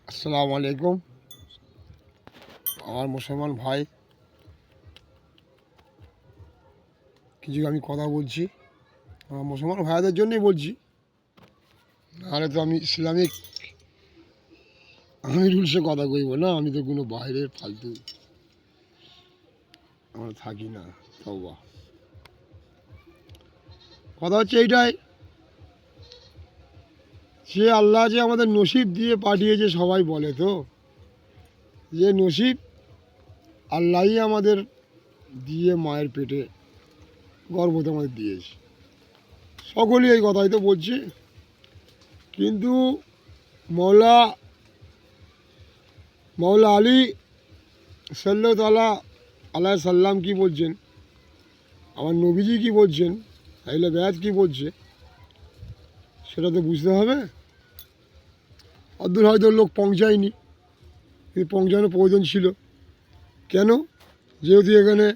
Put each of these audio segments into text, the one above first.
আসসালামু আলাইকুম। আমার মুসলমান ভাই, কিছু আমি কথা বলছি আমার মুসলমান ভাইদের জন্যই বলছি, নাহলে তো আমি ইসলামিক রুলসে কথা কইব না। আমি তো কোনো বাইরের ফালতু আমরা থাকি না। তওবা। কথা হচ্ছে এইটাই, যে আল্লাহ যে আমাদের নসিব দিয়ে পাঠিয়েছে, সবাই বলে তো যে নসিব আল্লাহই আমাদের দিয়ে মায়ের পেটে গর্ভতে আমাদের দিয়েছে। সকলেই এই কথাই তো বলছে, কিন্তু মৌলা মৌলা আলী সাল্লাল্লাহু তাআলা আলাইহি সাল্লাম কী বলছেন, আমার নবীজি কী বলছেন, আহলে বায়াত কী বলছে, সেটা তো বুঝতে হবে। অদ্দূর হয়তো লোক পৌঁছায়নি, কিন্তু পৌঁছানোর প্রয়োজন ছিল। কেন? যেহেতু এখানে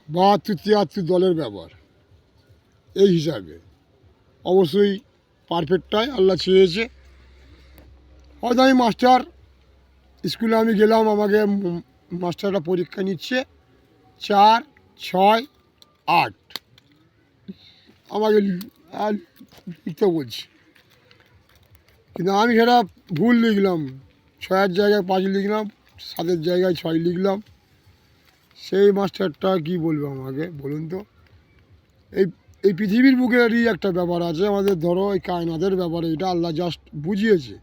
৭২-৭৩ দলের ব্যাপার, এই হিসাবে অবশ্যই পারফেক্টটাই আল্লাহ চেয়েছে। হয়তো আমি মাস্টার স্কুলে আমি গেলাম, আমাকে মাস্টাররা পরীক্ষা নিচ্ছে ৪, ৬, ৮ আমাকে লিখতে বলছে, কিন্তু আমি সেটা ভুল লিখলাম। ৬-এর জায়গায় ৫ লিখলাম, ৭-এর জায়গায় ৬ লিখলাম। সেই মাস্টারটা কি বলবে আমাকে বলুন তো? এই এই পৃথিবীর বুকেরই একটা ব্যাপার আছে, আমাদের ধরো এই কায়নাতের ব্যাপারে এটা আল্লাহ জাস্ট বুঝিয়েছে।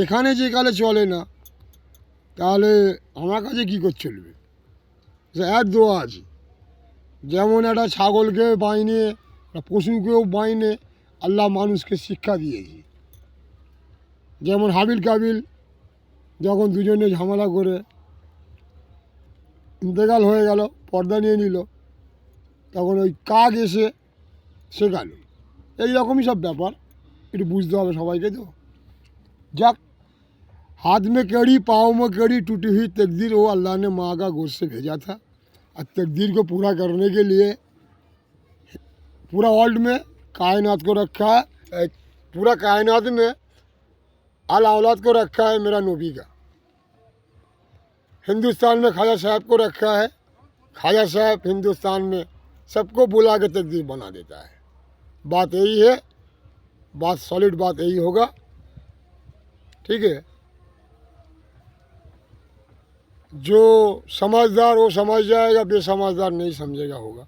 এখানে যে কালে চলে না, তাহলে আমার কাছে কী করে চলবে? এক দোয়া আছে, যেমন একটা ছাগলকে বাইনে, একটা পশুকেও বাইনে আল্লাহ মানুষকে শিক্ষা দিয়েছে। যেমন হাবিল কাবিল যখন দুজনে ঝামেলা করে ইন্তেকাল হয়ে গেল, পর্দা নিয়ে নিল, তখন ওই কাক এসে শেখাল। এইরকমই সব ব্যাপার, একটু বুঝতে হবে সবাইকে। তো যাক, हाथ में कड़ी पाँव में कड़ी टूटी हुई तकदीर वो अल्लाह ने माँ का गोश्त से भेजा था, और तकदीर को पूरा करने के लिए पूरा वर्ल्ड में कायनात को रखा है, पूरा कायनात में अल औलाद को रखा है मेरा नबी का। हिंदुस्तान में ख्वाजा साहब को रखा है, ख्वाजा साहब हिंदुस्तान में सबको बुला के तकदीर बना देता है। बात यही है, बात सॉलिड बात यही होगा, ठीक है। जो समझदार वो समझ जाएगा, बेसमझदार नहीं समझेगा होगा।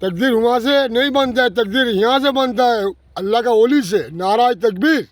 तकदीर वहाँ से नहीं बनता है, तकदीर यहाँ से बनता है, अल्लाह का ओली से। नारा तकबीर।